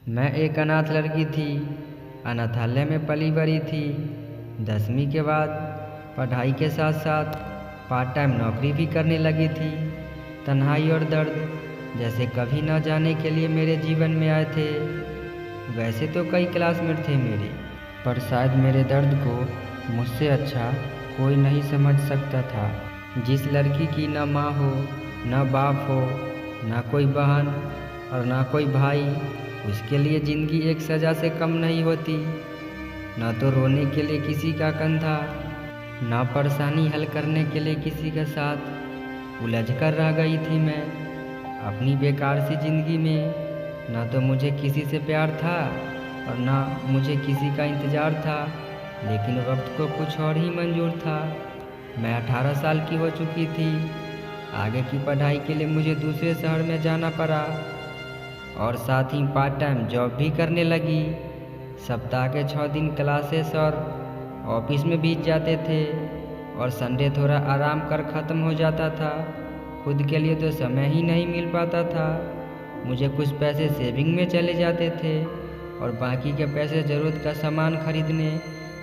मैं एक अनाथ लड़की थी। अनाथालय में पली बड़ी थी। 10वीं के बाद पढ़ाई के साथ साथ पार्ट टाइम नौकरी भी करने लगी थी। तन्हाई और दर्द जैसे कभी न जाने के लिए मेरे जीवन में आए थे। वैसे तो कई क्लासमेट थे मेरे, पर शायद मेरे दर्द को मुझसे अच्छा कोई नहीं समझ सकता था। जिस लड़की की न माँ हो, न बाप हो, न कोई बहन और न कोई भाई, उसके लिए ज़िंदगी एक सज़ा से कम नहीं होती। न तो रोने के लिए किसी का कंधा, न परेशानी हल करने के लिए किसी का साथ। उलझ कर रह गई थी मैं अपनी बेकार सी ज़िंदगी में। न तो मुझे किसी से प्यार था और न मुझे किसी का इंतज़ार था, लेकिन वक्त को कुछ और ही मंजूर था। मैं 18 साल की हो चुकी थी। आगे की पढ़ाई के लिए मुझे दूसरे शहर में जाना पड़ा और साथ ही पार्ट टाइम जॉब भी करने लगी। सप्ताह के 6 दिन क्लासेस और ऑफिस में बीत जाते थे और संडे थोड़ा आराम कर ख़त्म हो जाता था। खुद के लिए तो समय ही नहीं मिल पाता था। मुझे कुछ पैसे सेविंग में चले जाते थे और बाकी के पैसे ज़रूरत का सामान खरीदने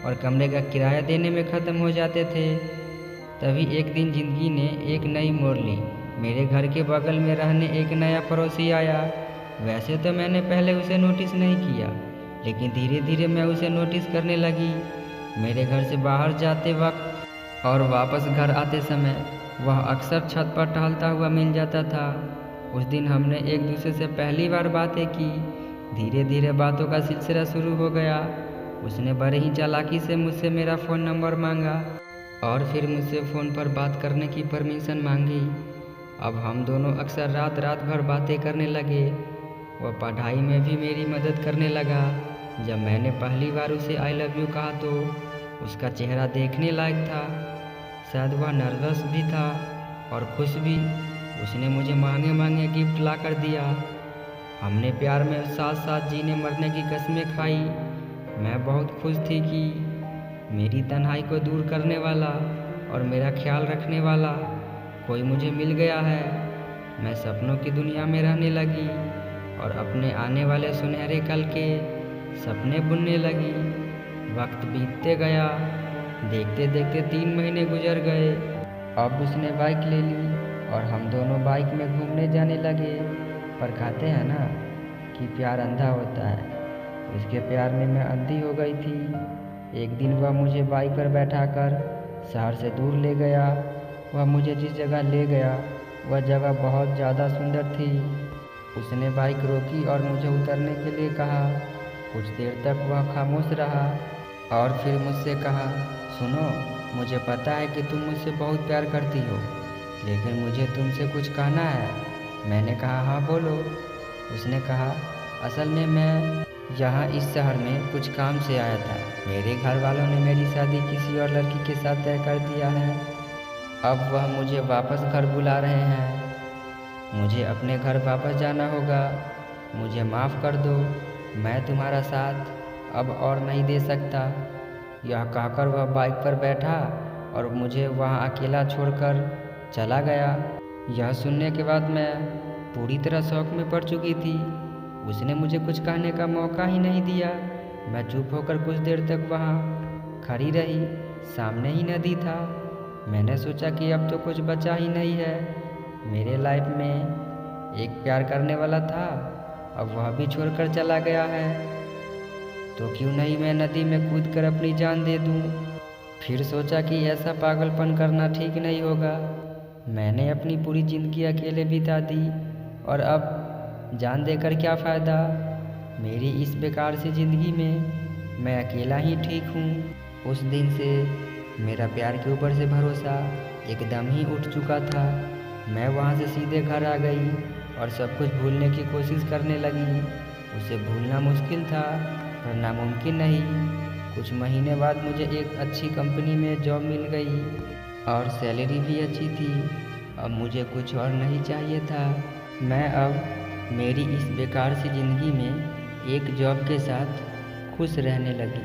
और कमरे का किराया देने में ख़त्म हो जाते थे। तभी एक दिन ज़िंदगी ने एक नई मोड़ ली। मेरे घर के बगल में रहने एक नया पड़ोसी आया। वैसे तो मैंने पहले उसे नोटिस नहीं किया, लेकिन धीरे धीरे मैं उसे नोटिस करने लगी। मेरे घर से बाहर जाते वक्त और वापस घर आते समय वह अक्सर छत पर टहलता हुआ मिल जाता था। उस दिन हमने एक दूसरे से पहली बार बातें की। धीरे धीरे बातों का सिलसिला शुरू हो गया। उसने बड़े ही चालाकी से मुझसे मेरा फ़ोन नंबर मांगा और फिर मुझसे फ़ोन पर बात करने की परमिशन मांगी। अब हम दोनों अक्सर रात रात भर बातें करने लगे। वह पढ़ाई में भी मेरी मदद करने लगा। जब मैंने पहली बार उसे आई लव यू कहा तो उसका चेहरा देखने लायक था। शायद वह नर्वस भी था और खुश भी। उसने मुझे महंगे महंगे गिफ्ट ला कर दिया। हमने प्यार में साथ साथ जीने मरने की कस्में खाई। मैं बहुत खुश थी कि मेरी तन्हाई को दूर करने वाला और मेरा ख्याल रखने वाला कोई मुझे मिल गया है। मैं सपनों की दुनिया में रहने लगी और अपने आने वाले सुनहरे कल के सपने बुनने लगी। वक्त बीतते गया। देखते देखते 3 महीने गुजर गए। अब उसने बाइक ले ली और हम दोनों बाइक में घूमने जाने लगे। पर कहते हैं ना कि प्यार अंधा होता है। उसके प्यार में मैं अंधी हो गई थी। एक दिन वह मुझे बाइक पर बैठाकर शहर से दूर ले गया। वह मुझे जिस जगह ले गया वह जगह बहुत ज़्यादा सुंदर थी। उसने बाइक रोकी और मुझे उतरने के लिए कहा। कुछ देर तक वह खामोश रहा और फिर मुझसे कहा, सुनो, मुझे पता है कि तुम मुझसे बहुत प्यार करती हो, लेकिन मुझे तुमसे कुछ कहना है। मैंने कहा, हाँ बोलो। उसने कहा, असल में मैं यहाँ इस शहर में कुछ काम से आया था। मेरे घर वालों ने मेरी शादी किसी और लड़की के साथ तय कर दिया है। अब वह मुझे वापस घर बुला रहे हैं। मुझे अपने घर वापस जाना होगा। मुझे माफ़ कर दो। मैं तुम्हारा साथ अब और नहीं दे सकता। यह कहकर वह बाइक पर बैठा और मुझे वहाँ अकेला छोड़कर चला गया। यह सुनने के बाद मैं पूरी तरह शौक में पड़ चुकी थी। उसने मुझे कुछ कहने का मौका ही नहीं दिया। मैं चुप होकर कुछ देर तक वहाँ खड़ी रही। सामने ही नदी था। मैंने सोचा कि अब तो कुछ बचा ही नहीं है। मेरे लाइफ में एक प्यार करने वाला था, अब वह भी छोड़कर चला गया है, तो क्यों नहीं मैं नदी में कूद कर अपनी जान दे दूँ। फिर सोचा कि ऐसा पागलपन करना ठीक नहीं होगा। मैंने अपनी पूरी ज़िंदगी अकेले बिता दी और अब जान देकर क्या फ़ायदा। मेरी इस बेकार सी ज़िंदगी में मैं अकेला ही ठीक हूँ। उस दिन से मेरा प्यार के ऊपर से भरोसा एकदम ही उठ चुका था। मैं वहाँ से सीधे घर आ गई और सब कुछ भूलने की कोशिश करने लगी। उसे भूलना मुश्किल था पर नामुमकिन नहीं। कुछ महीने बाद मुझे एक अच्छी कंपनी में जॉब मिल गई और सैलरी भी अच्छी थी। अब मुझे कुछ और नहीं चाहिए था। मैं अब मेरी इस बेकार सी ज़िंदगी में एक जॉब के साथ खुश रहने लगी।